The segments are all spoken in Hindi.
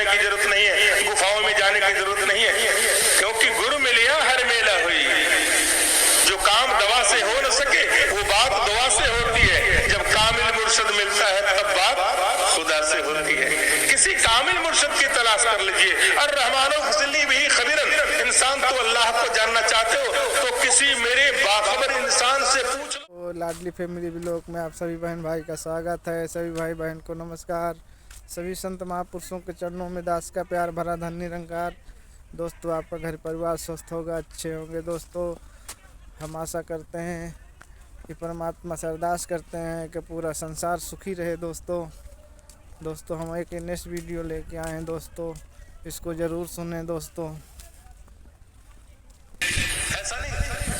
जाने की जरूरत नहीं है, गुफाओं में जाने की जरूरत नहीं है, क्योंकि गुरु मिलिया हर मेला हुई। जो काम दवा से हो न सके वो बात दुआ से होती है। जब कामिल मुर्शद मिलता है तब बात खुदा से होती है। किसी कामिल मुर्शद की तलाश कर लीजिए। और रहमानो फसली भी खबीरन, इंसान तो अल्लाह को जानना चाहते हो तो किसी मेरे बाखबर इंसान से पूछ लो। लाडली फैमिली ब्लॉग में आप सभी बहन भाई का स्वागत है। सभी भाई बहन को नमस्कार। सभी संत महापुरुषों के चरणों में दास का प्यार भरा धन निरंकार। दोस्तों, आपका घर परिवार स्वस्थ होगा, अच्छे होंगे। दोस्तों, हम आशा करते हैं कि परमात्मा से अरदास करते हैं कि पूरा संसार सुखी रहे। दोस्तों हम एक नेक्स्ट वीडियो लेके आए हैं। दोस्तों, इसको ज़रूर सुनें। दोस्तों, ऐसा नहीं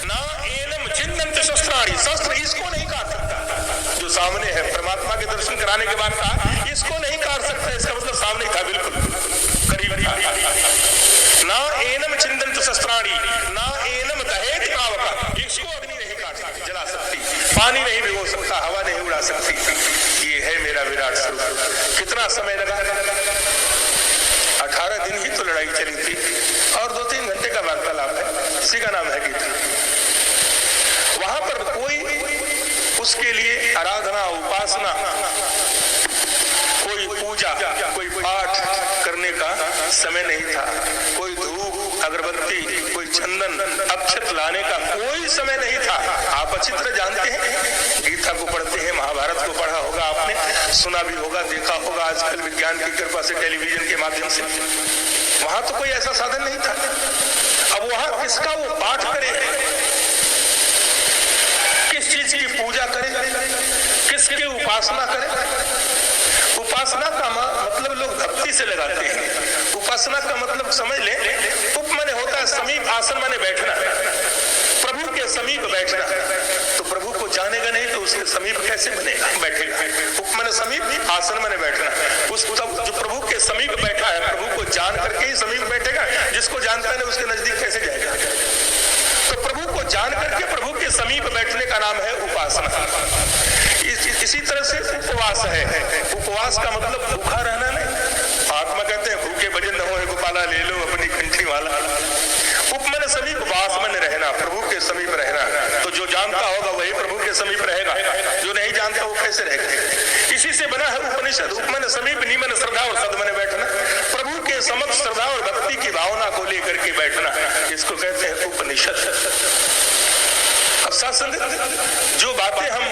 ना एनम चिंतन शस्त्राणी, शस्त्र इसको नहीं काट सकता। जो सामने है परमात्मा के दर्शन कराने के बाद कहा इसको नहीं काट सकता, इसका मतलब सामने था, बिल्कुल करीब था। ना एनम चिंतन शस्त्राणी, ना एनम दहेज पावका, इसको अग्नि नहीं काट सकती, जला सकती, पानी नहीं भिगो सकता, हवा नहीं उड़ा सकती। ये है मेरा विराट स्वरूप। कितना समय लगा? 18 दिन ही तो लड़ाई चली थी और 2-3 घंटे का वार्तालाप है, इसी का नाम है गीता। वहां पर कोई उसके लिए आराधना, उपासना, कोई पूजा, कोई पाठ करने का समय नहीं था। कोई धूप, अगरबत्ती, कोई चंदन, अक्षत लाने का कोई समय नहीं था। आप अच्छी तरह जानते हैं, गीता को पढ़ते हैं, महाभारत को पढ़ा होगा आपने, सुना भी होगा, देखा होगा आजकल विज्ञान की कृपा से टेलीविजन के माध्यम से। वहां तो कोई ऐसा साधन नहीं था। अब वहां किसका वो पाठ करे, किस चीज की पूजा करे, किसकी उपासना करे? उपासना का मतलब लोग भक्ति से लगाते हैं। उपासना का मतलब समझ ले, उप माने होता है समीप, आसन माने बैठना, प्रभु के समीप बैठना। तो प्रभु को जानेगा नहीं तो उसके समीप कैसे बनेगा, बैठेगा? उप माने समीप, आसन माने बैठना। उस जो प्रभु के समीप बैठा है, प्रभु को जान करके ही समीप बैठेगा। जिसको जानता है उसके नजदीक कैसे जाएगा? तो प्रभु को जान करके प्रभु के समीप बैठने का नाम है उपासना। इसी तरह से उपवास है। उपवास का मतलब भूखा रहना नहीं। महात्मा कहते हैं भूखे भजन न होए गोपाला, ले लो अपनी कंठी वाला। उपमन समीप, वास मन रहना, प्रभु के समीप रहना। तो जो जानता होगा वही प्रभु के समीप रहेगा, जो नहीं जानता वो कैसे रहेगा? इसी से बना है उपनिषद। उपमन समीप, निमन श्रद्धा और सदमन बैठना, प्रभु के समक्ष श्रद्धा और भक्ति की भावना को लेकर के बैठना, इसको कहते हैं उपनिषद। अब शास्त्र जो बातें हम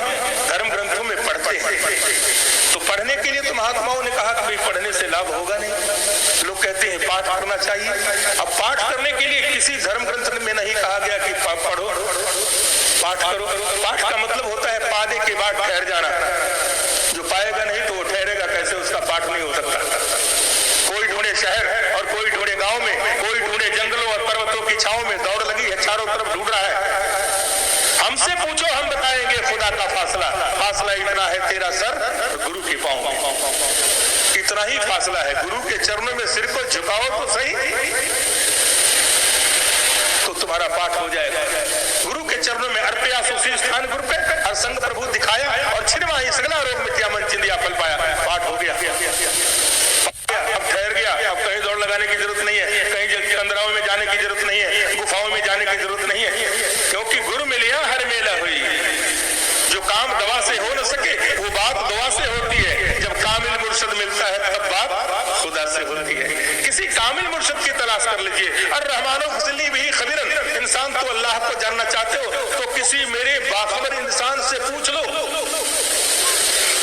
धर्म ग्रंथों में पढ़ते हैं, तो पढ़ने के लिए तो महात्माओं ने कहा कि भाई पढ़ने से लाभ होगा नहीं। लोग कहते हैं पाठ करना चाहिए। अब पाठ करने के लिए किसी धर्म ग्रंथ में नहीं कहा गया कि पढ़ो, पाठ करो। पाठ का मतलब होता है पाने के बाद ठहर जाना। जो पाएगा नहीं तो वो ठहरेगा कैसे? उसका पाठ नहीं हो सकता। कोई ढूंढे शहर और कोई ढूंढे गांव में, कोई ढूंढे जंगलों और पर्वतों की छांव में। दौड़ लगी है, चारों तरफ ढूंढ रहा है। हमसे पूछो, हम बताएंगे खुदा का फासला। फासला इतना है, तेरा सर गुरु के पांव। इतना ही फासला है। गुरु के चरणों में सिर को झुकाओ तो सही, तो तुम्हारा पाठ हो जाएगा। गुरु के चरणों में अर्पया सुशी स्थान गुरु पे हर संग प्रभु दिखाया और छिन्मा ही सगला रोग मिट्या मन चिंदिया फल पाया। पाठ हो गया। अब ठहर गया। अब कहीं दौड़ लगाने की जरूरत नहीं है, कहीं कंदराओं में जाने की जरूरत नहीं है, गुफाओं में जाने की जरूरत नहीं है, क्योंकि गुरु मिलिया हर मेला हुई। जो काम दवा से हो न सके वो बात दुआ से होती है। जब कामिल मुर्शद मिलता है तब बात खुदा से होती है। किसी कामिल मुर्शद की तलाश कर लीजिए। और रहमानो फसली भी खबीरन, इंसान तो अल्लाह को जानना चाहते हो तो किसी मेरे बाखबर इंसान से पूछ लो।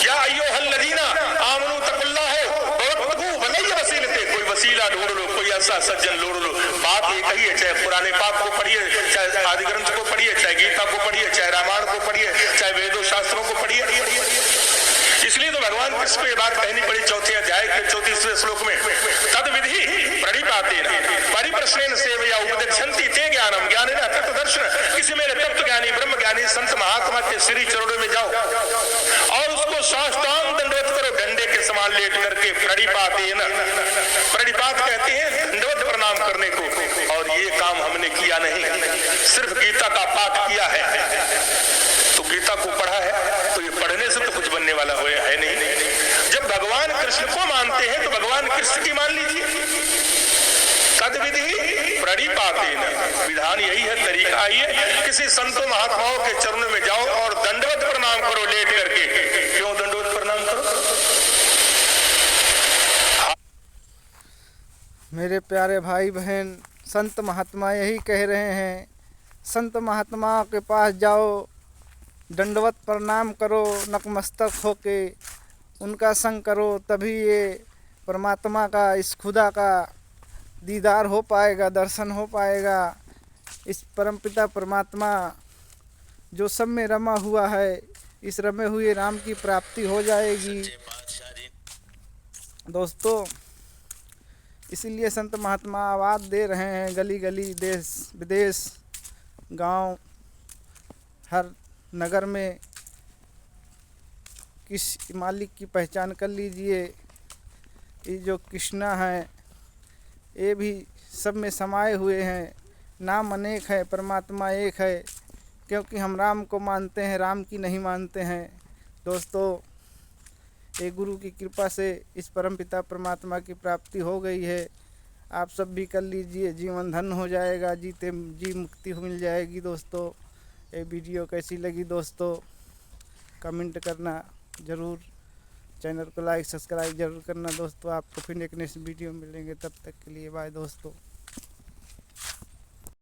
या अय्युहल्लज़ीना आमनू तक़ुल्लाह वत्तक़ू वलय वसीलते, कोई वसीला ढूंढ लो, कोई ऐसा सज्जन ढूंढ लो। बात एक ही है, चाहे पुराने पाक को पढ़िए, चाहे आदि ग्रंथ को पढ़िए, चाहे गीता को पढ़िए, चाहे रामायण को पढ़िए, चाहे वेदों शास्त्रों को पढ़िए। इसलिए तो भगवान कृष्ण को ये बात कहनी पड़ी 4थे अध्याय के 34वें श्लोक में, तद विधि प्रणिपातेन परिप्रश्नेन सेवया उपदिशन्ति ते ज्ञानम ज्ञानेन तत्त्वदर्शन। किसी मेरे तत्व ज्ञानी ब्रह्म ज्ञानी संत महात्मा के श्री चरणों में जाओ और उसको साष्टांग दंडवत करो, डंडे के समान लेट करके। प्रणिपातेन, प्रणिपात कहते हैं दंडवत प्रणाम करने को। और ये काम हमने किया नहीं, सिर्फ गीता का पाठ किया है। तो गीता को पढ़ा है तो ये पढ़ने से तो कुछ बनने वाला है नहीं। जब भगवान कृष्ण को मानते हैं तो भगवान भगवान कृष्ण की मान लीजिए, तद विधि प्रणिपातेन, विधान यही है, तरीका ही है। किसी संतों महात्माओं के चरणों में जाओ और दंडवत प्रणाम करो लेट करके। क्यों दंडवत प्रणाम करो? मेरे प्यारे भाई बहन, संत महात्मा यही कह रहे हैं, संत महात्माओं के पास जाओ, दंडवत प्रणाम करो, नतमस्तक होके उनका संग करो, तभी ये परमात्मा का, इस खुदा का दीदार हो पाएगा, दर्शन हो पाएगा। इस परमपिता परमात्मा जो सब में रमा हुआ है, इस रमे हुए राम की प्राप्ति हो जाएगी दोस्तों। इसीलिए संत महात्मा आवाज़ दे रहे हैं, गली गली, देश विदेश, गांव, हर नगर में किस मालिक की पहचान कर लीजिए। ये जो कृष्णा है, ये भी सब में समाये हुए हैं। नाम अनेक है, परमात्मा एक है, क्योंकि हम राम को मानते हैं, राम की नहीं मानते हैं दोस्तों। ये गुरु की कृपा से इस परमपिता परमात्मा की प्राप्ति हो गई है। आप सब भी कर लीजिए, जीवन धन्य हो जाएगा, जीते जी मुक्ति मिल जाएगी दोस्तों। ये वीडियो कैसी लगी दोस्तों, कमेंट करना ज़रूर, चैनल को लाइक सब्सक्राइब ज़रूर करना दोस्तों। आपको फिर एक नेक्स्ट वीडियो मिलेंगे, तब तक के लिए बाय दोस्तों।